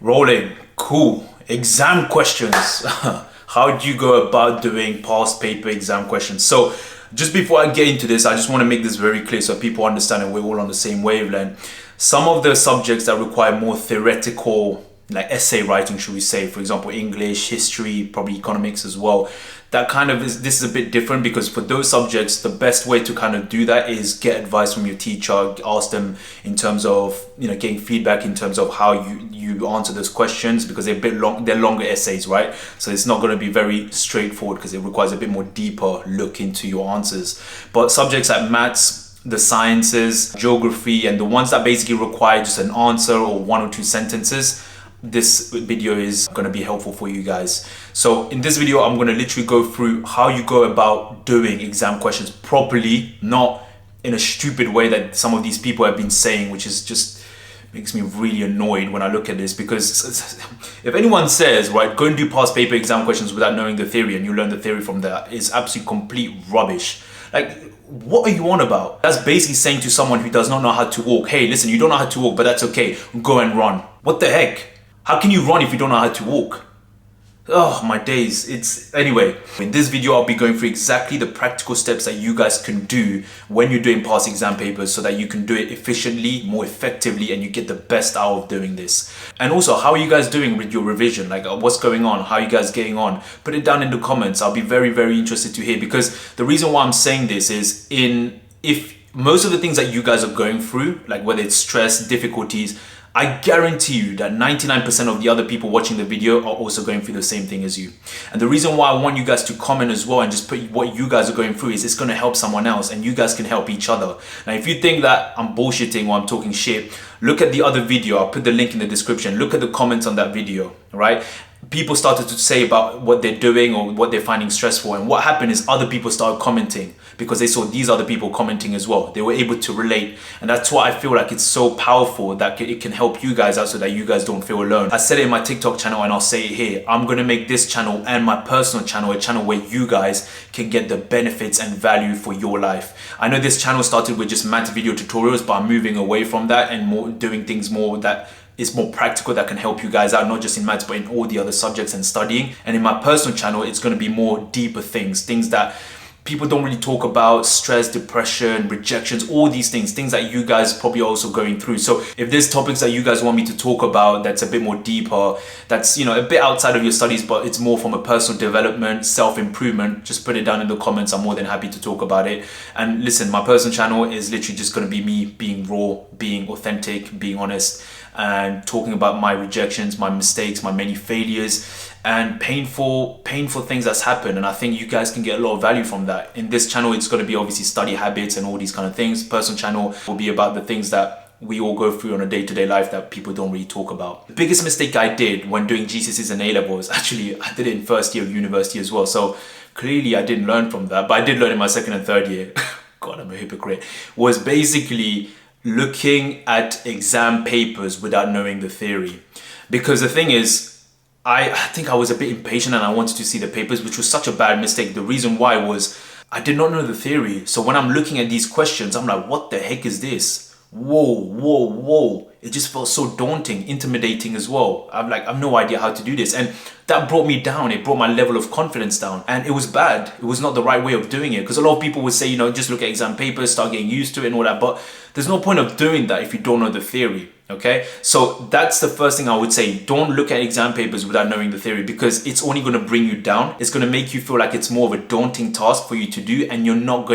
Rolling. Cool. Exam questions. How do you go about doing past paper exam questions? So just before I get into this, I just want to make this very clear so people understand and we're all on the same wavelength. Some of the subjects that require more theoretical, like essay writing, should we say, for example, English, history, probably economics as well. That kind of this is a bit different because for those subjects, the best way to kind of do that is get advice from your teacher, ask them in terms of, getting feedback in terms of how you answer those questions because they're a bit long, they're longer essays, right? So it's not going to be very straightforward because it requires a bit more deeper look into your answers. But subjects like maths, the sciences, geography, and the ones that basically require just an answer or one or two sentences, this video is going to be helpful for you guys. So in this video, I'm going to literally go through how you go about doing exam questions properly, not in a stupid way that some of these people have been saying, which is just makes me really annoyed when I look at this. Because if anyone says, right, go and do past paper exam questions without knowing the theory and you learn the theory from that, it's absolutely complete rubbish. Like, what are you on about? That's basically saying to someone who does not know how to walk, hey, listen, you don't know how to walk, but that's okay, go and run. What the heck? How can you run if you don't know how to walk? Oh, my days. Anyway, in this video, I'll be going through exactly the practical steps that you guys can do when you're doing past exam papers so that you can do it efficiently, more effectively, and you get the best out of doing this. And also, how are you guys doing with your revision? Like, what's going on? How are you guys getting on? Put it down in the comments. I'll be very, very interested to hear, because the reason why I'm saying this is if most of the things that you guys are going through, like whether it's stress, difficulties, I guarantee you that 99% of the other people watching the video are also going through the same thing as you. And the reason why I want you guys to comment as well and just put what you guys are going through is it's going to help someone else and you guys can help each other. Now, if you think that I'm bullshitting or I'm talking shit, look at the other video. I'll put the link in the description. Look at the comments on that video, right? People started to say about what they're doing or what they're finding stressful, and what happened is other people started commenting because they saw these other people commenting as well. They were able to relate, and that's why I feel like it's so powerful that it can help you guys out so that you guys don't feel alone. I said it in my TikTok channel and I'll say it here. I'm gonna make this channel and my personal channel a channel where you guys can get the benefits and value for your life. I know this channel started with just math video tutorials, but I'm moving away from that and more doing things more that is more practical, that can help you guys out, not just in maths, but in all the other subjects and studying. And in my personal channel, it's going to be more deeper things that people don't really talk about: stress, depression, rejections, all these things that you guys probably also going through. So if there's topics that you guys want me to talk about that's a bit more deeper, that's a bit outside of your studies, but it's more from a personal development, self-improvement, just put it down in the comments. I'm more than happy to talk about it. And listen, my personal channel is literally just going to be me being raw, being authentic, being honest, and talking about my rejections, my mistakes, my many failures, and painful things that's happened. And I think you guys can get a lot of value from that. In this channel, it's going to be obviously study habits and all these kind of things. Personal channel will be about the things that we all go through on a day-to-day life that people don't really talk about. The biggest mistake I did when doing GCSEs and A-levels, actually I did it in first year of university as well, so clearly I didn't learn from that, but I did learn in my second and third year. God, I'm a hypocrite. Was basically looking at exam papers without knowing the theory. Because the thing is, I think I was a bit impatient and I wanted to see the papers, which was such a bad mistake. The reason why was I did not know the theory. So when I'm looking at these questions, I'm like, what the heck is this? Whoa. It just felt so daunting, intimidating as well. I'm like, I have no idea how to do this. And that brought me down. It brought my level of confidence down. And it was bad. It was not the right way of doing it. Because a lot of people would say, just look at exam papers, start getting used to it and all that. But there's no point of doing that if you don't know the theory. Okay, so that's the first thing I would say. Don't look at exam papers without knowing the theory, because it's only going to bring you down. It's going to make you feel like it's more of a daunting task for you to do, and you're just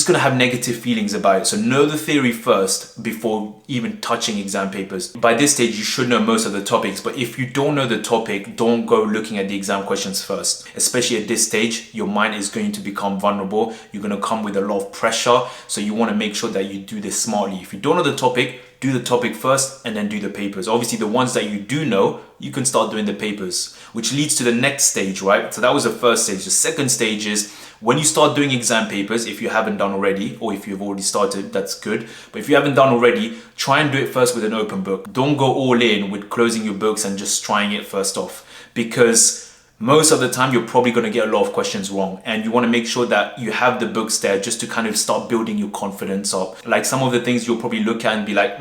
going to have negative feelings about it. So know the theory first before even touching exam papers. By this stage, you should know most of the topics, but if you don't know the topic, don't go looking at the exam questions first. Especially at this stage, your mind is going to become vulnerable. You're going to come with a lot of pressure. So you want to make sure that you do this smartly. If you don't know the topic, do the topic first and then do the papers. Obviously, the ones that you do know, you can start doing the papers, which leads to the next stage, right? So that was the first stage. The second stage is when you start doing exam papers, if you haven't done already, or if you've already started, that's good. But if you haven't done already, try and do it first with an open book. Don't go all in with closing your books and just trying it first off, because most of the time you're probably going to get a lot of questions wrong, and you want to make sure that you have the books there just to kind of start building your confidence up. Like some of the things you'll probably look at and be like,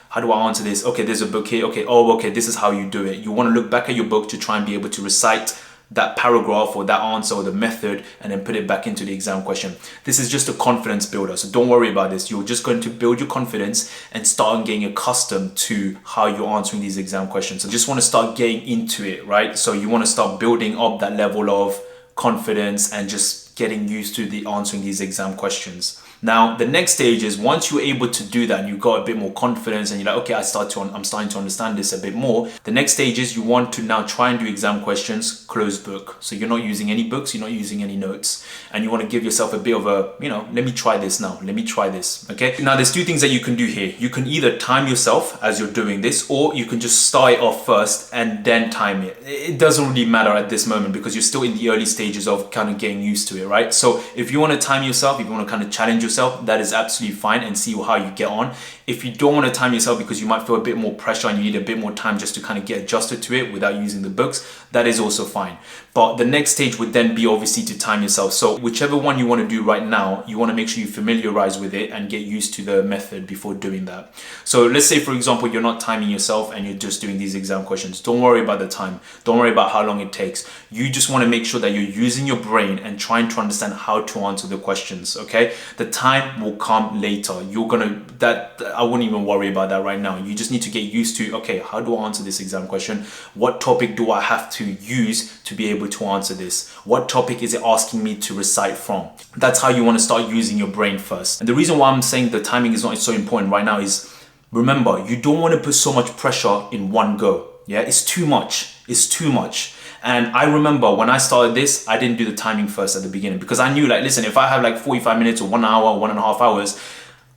How do I answer this? Okay, there's a book here. Okay, oh, okay, this is how you do it. You want to look back at your book to try and be able to recite that paragraph or that answer or the method and then put it back into the exam question. This is just a confidence builder, so don't worry about this. You're just going to build your confidence and start getting accustomed to how you're answering these exam questions. So just want to start getting into it, right? So you want to start building up that level of confidence and just getting used to the answering these exam questions. Now, the next stage is once you're able to do that and you've got a bit more confidence and you're like, okay, I'm starting to understand this a bit more. The next stage is you want to now try and do exam questions closed book. So you're not using any books, you're not using any notes, and you want to give yourself a bit of a, let me try this now. Let me try this. Okay. Now, there's two things that you can do here. You can either time yourself as you're doing this, or you can just start it off first and then time it. It doesn't really matter at this moment because you're still in the early stages of kind of getting used to it, right? So if you want to time yourself, if you want to kind of challenge yourself, that is absolutely fine, and see how you get on. If you don't want to time yourself because you might feel a bit more pressure and you need a bit more time just to kind of get adjusted to it without using the books, that is also fine. But the next stage would then be obviously to time yourself. So whichever one you want to do right now, you want to make sure you familiarize with it and get used to the method before doing that. So let's say, for example, you're not timing yourself and you're just doing these exam questions. Don't worry about the time. Don't worry about how long it takes. You just want to make sure that you're using your brain and trying to understand how to answer the questions, okay? The time will come later. I wouldn't even worry about that right now. You just need to get used to, okay, how do I answer this exam question? What topic do I have to use to be able to answer this? What topic is it asking me to recite from? That's how you want to start using your brain first. And the reason why I'm saying the timing is not so important right now is, remember, you don't want to put so much pressure in one go. Yeah, it's too much. It's too much. And I remember when I started this, I didn't do the timing first at the beginning because I knew, like, listen, if I have like 45 minutes or 1 hour, 1.5 hours,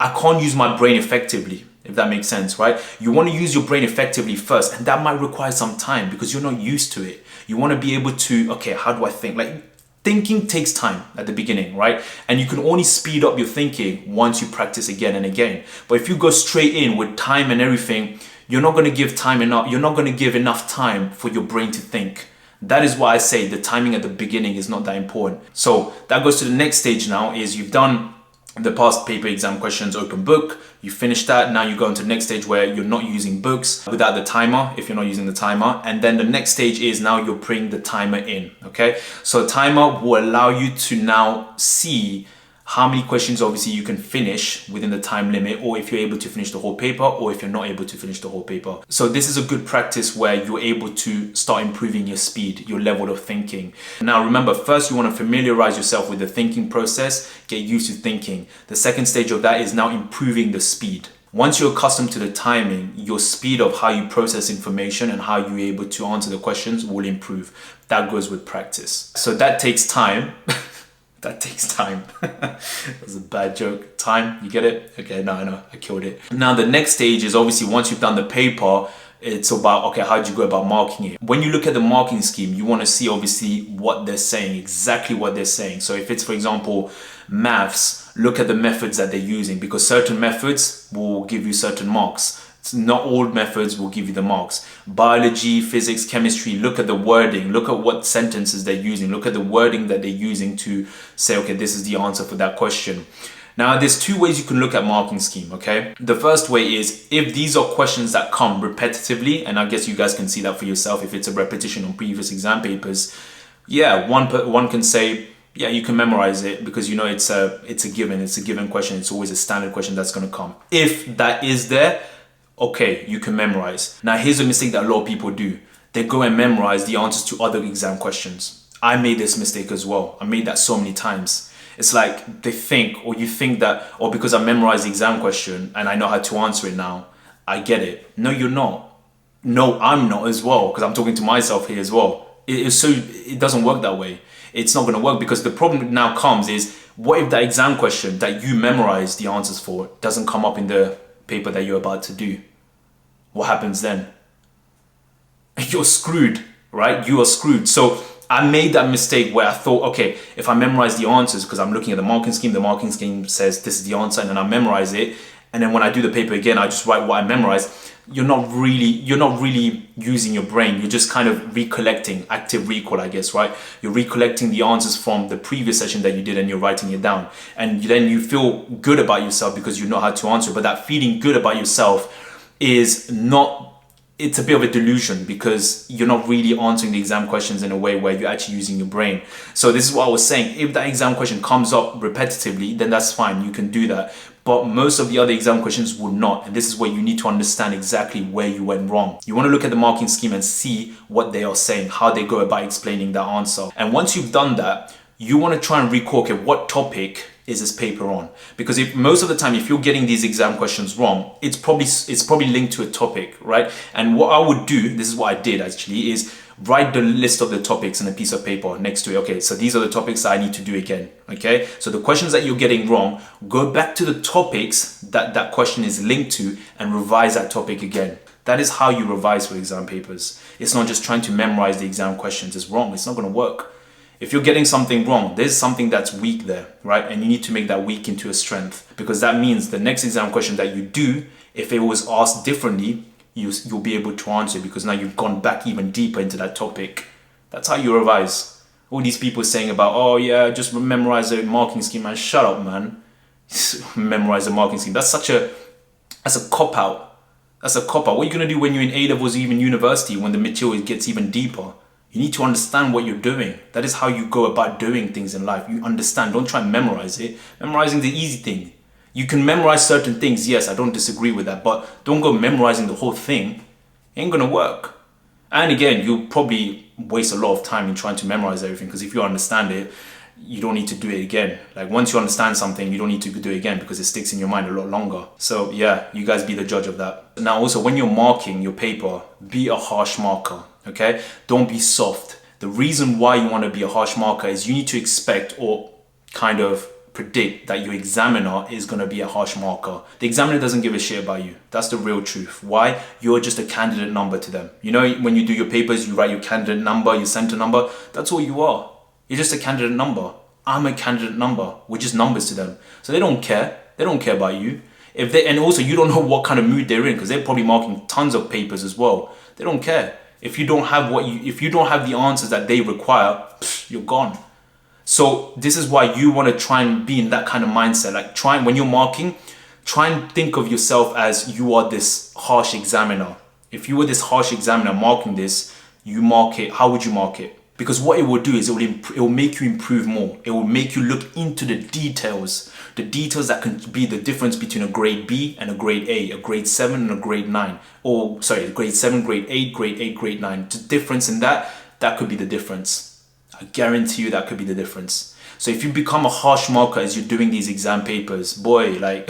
I can't use my brain effectively, if that makes sense, right? You want to use your brain effectively first, and that might require some time because you're not used to it. You want to be able to, okay, how do I think? Like, thinking takes time at the beginning, right? And you can only speed up your thinking once you practice again and again. But if you go straight in with time and everything, you're not going to give enough time for your brain to think. That is why I say the timing at the beginning is not that important. So that goes to the next stage now, is you've done the past paper exam questions open book, you finish that. Now you go into the next stage where you're not using books without the timer, if you're not using the timer. And then the next stage is now you're putting the timer in, okay? So timer will allow you to now see how many questions obviously you can finish within the time limit, or if you're able to finish the whole paper, or if you're not able to finish the whole paper. So this is a good practice where you're able to start improving your speed, your level of thinking. Now remember, first you want to familiarize yourself with the thinking process, get used to thinking. The second stage of that is now improving the speed. Once you're accustomed to the timing, your speed of how you process information and how you're able to answer the questions will improve. That goes with practice. So that takes time. That takes time. That's a bad joke. Time, you get it? Okay, no, I killed it. Now the next stage is obviously once you've done the paper, it's about, okay, how do you go about marking it? When you look at the marking scheme, you want to see obviously what they're saying, exactly what they're saying. So if it's, for example, maths, look at the methods that they're using, because certain methods will give you certain marks. Not all methods will give you the marks. Biology, physics, chemistry, look at the wording, look at what sentences they're using, look at the wording that they're using to say, okay, this is the answer for that question. Now, there's two ways you can look at marking scheme, okay? The first way is if these are questions that come repetitively, and I guess you guys can see that for yourself if it's a repetition on previous exam papers, yeah, one can say, yeah, you can memorize it because you know it's a given question. It's always a standard question that's going to come. If that is there, okay, you can memorize. Now, here's a mistake that a lot of people do. They go and memorize the answers to other exam questions. I made this mistake as well. I made that so many times. It's like they think, or you think that, or because I memorized the exam question and I know how to answer it now, I get it. No, you're not. No, I'm not as well, because I'm talking to myself here as well. It doesn't work that way. It's not going to work, because the problem now comes is, what if that exam question that you memorized the answers for doesn't come up in the paper that you're about to do? What happens then? You're screwed, right? You are screwed. So I made that mistake where I thought, okay, if I memorize the answers, because I'm looking at the marking scheme says this is the answer, and then I memorize it, and then when I do the paper again, I just write what I memorized. You're not really using your brain. You're just kind of recollecting, active recall, I guess, right? You're recollecting the answers from the previous session that you did, and you're writing it down. And then you feel good about yourself because you know how to answer. But that feeling good about yourself is not, it's a bit of a delusion because you're not really answering the exam questions in a way where you're actually using your brain. So this is what I was saying. If that exam question comes up repetitively, then that's fine. You can do that. But most of the other exam questions will not. And this is where you need to understand exactly where you went wrong. You want to look at the marking scheme and see what they are saying, how they go about explaining that answer. And once you've done that, you want to try and recall, okay, what topic is this paper on? Because if most of the time, if you're getting these exam questions wrong, it's probably linked to a topic, right? And what I would do, this is what I did actually, is write the list of the topics in a piece of paper next to it. Okay, so these are the topics I need to do again. Okay, so the questions that you're getting wrong, go back to the topics that that question is linked to and revise that topic again. That is how you revise for exam papers. It's not just trying to memorize the exam questions. It's wrong. It's not going to work. If you're getting something wrong, there's something that's weak there, right? And you need to make that weak into a strength, because that means the next exam question that you do, if it was asked differently, you'll be able to answer, because now you've gone back even deeper into that topic. That's how you revise. All these people saying about, oh yeah, just memorize the marking scheme, man. Shut up, man. Memorize the marking scheme. That's a cop-out. That's a cop-out. What are you going to do when you're in A-levels or even university, when the material gets even deeper? You need to understand what you're doing. That is how you go about doing things in life. You understand. Don't try and memorize it. Memorizing the easy thing. You can memorize certain things. Yes, I don't disagree with that. But don't go memorizing the whole thing. It ain't going to work. And again, you'll probably waste a lot of time in trying to memorize everything. Because if you understand it, you don't need to do it again. Like once you understand something, you don't need to do it again because it sticks in your mind a lot longer. So yeah, you guys be the judge of that. Now also, when you're marking your paper, be a harsh marker. Okay, don't be soft. The reason why you want to be a harsh marker is you need to expect or kind of predict that your examiner is going to be a harsh marker. The examiner doesn't give a shit about you. That's the real truth. Why? You're just a candidate number to them. You know, when you do your papers, you write your candidate number, your center number. That's all you are. You're just a candidate number. I'm a candidate number. We're just numbers to them. So they don't care. They don't care about you. And also you don't know what kind of mood they're in, because they're probably marking tons of papers as well. They don't care. If you don't have the answers that they require, you're gone. So this is why you want to try and be in that kind of mindset. Like when you're marking, try and think of yourself as you are this harsh examiner. If you were this harsh examiner marking this, you mark it. How would you mark it? Because what it will do is it will make you improve more. It will make you look into the details that can be the difference between a grade B and a grade A, a grade 7 and a grade 9. Or sorry, grade 7, grade 8, grade 9. The difference in that could be the difference. I guarantee you that could be the difference. So if you become a harsh marker as you're doing these exam papers, boy, like,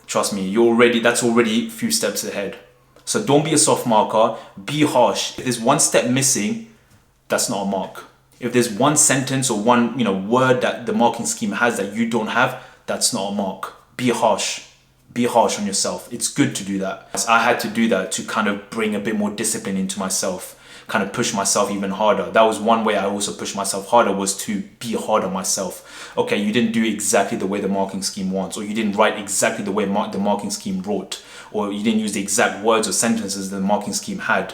trust me, that's already a few steps ahead. So don't be a soft marker, be harsh. If there's one step missing, that's not a mark. If there's one sentence or one word that the marking scheme has that you don't have, that's not a mark. Be harsh. Be harsh on yourself. It's good to do that. I had to do that to kind of bring a bit more discipline into myself, kind of push myself even harder. That was one way I also pushed myself harder, was to be hard on myself. Okay, you didn't do exactly the way the marking scheme wants, or you didn't write exactly the way the marking scheme wrote, or you didn't use the exact words or sentences the marking scheme had.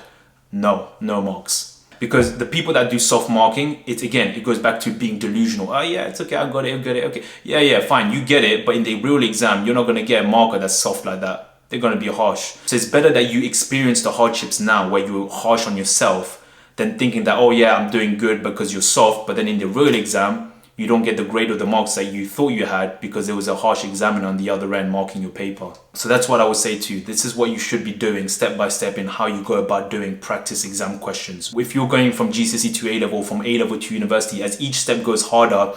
No marks. Because the people that do soft marking, it goes back to being delusional. Oh yeah, it's okay, I got it, okay. Yeah, fine, you get it, but in the real exam, you're not gonna get a marker that's soft like that. They're gonna be harsh. So it's better that you experience the hardships now, where you're harsh on yourself, than thinking that, oh yeah, I'm doing good because you're soft, but then in the real exam, you don't get the grade or the marks that you thought you had because there was a harsh examiner on the other end marking your paper. So that's what I would say to you. This is what you should be doing step by step in how you go about doing practice exam questions. If you're going from GCSE to A-level, from A-level to university, as each step goes harder,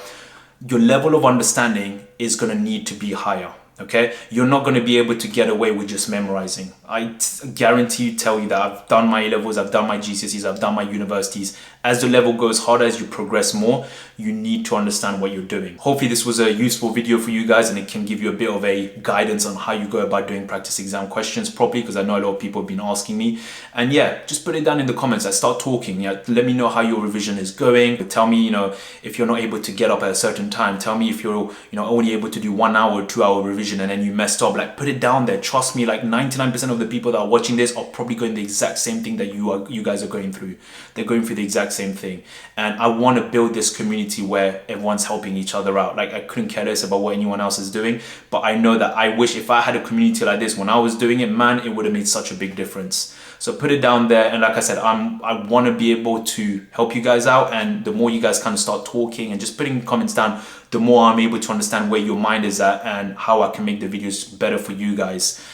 your level of understanding is going to need to be higher. Okay, you're not going to be able to get away with just memorizing. I tell you that I've done my A-levels, I've done my GCSEs, I've done my universities. As the level goes harder, as you progress more, you need to understand what you're doing. Hopefully this was a useful video for you guys, and it can give you a bit of a guidance on how you go about doing practice exam questions properly, because I know a lot of people have been asking me. And yeah, just put it down in the comments. Start talking. Yeah, let me know how your revision is going. Tell me, if you're not able to get up at a certain time. Tell me if you're only able to do 1 hour or 2 hour revision decision and then you messed up, like put it down there. Trust me, like 99% of the people that are watching this are probably going the exact same thing that you guys are going through. They're going through the exact same thing. And I want to build this community where everyone's helping each other out. Like, I couldn't care less about what anyone else is doing, but I know that I wish if I had a community like this when I was doing it, man, it would have made such a big difference. So put it down there, and like I said, I want to be able to help you guys out, and the more you guys kind of start talking and just putting comments down, the more I'm able to understand where your mind is at and how I can make the videos better for you guys.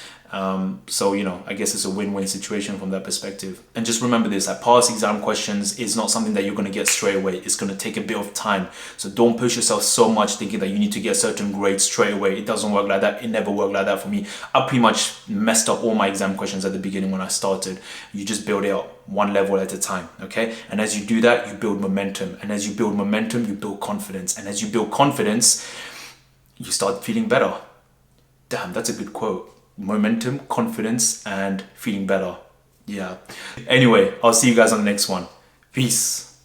So, you know, I guess it's a win-win situation from that perspective. And just remember this, that past exam questions is not something that you're going to get straight away. It's going to take a bit of time. So don't push yourself so much thinking that you need to get certain grades straight away. It doesn't work like that. It never worked like that for me. I pretty much messed up all my exam questions at the beginning when I started. You just build it up one level at a time, okay? And as you do that, you build momentum. And as you build momentum, you build confidence. And as you build confidence, you start feeling better. Damn, that's a good quote. Momentum, confidence, and feeling better. Yeah. Anyway, I'll see you guys on the next one. Peace.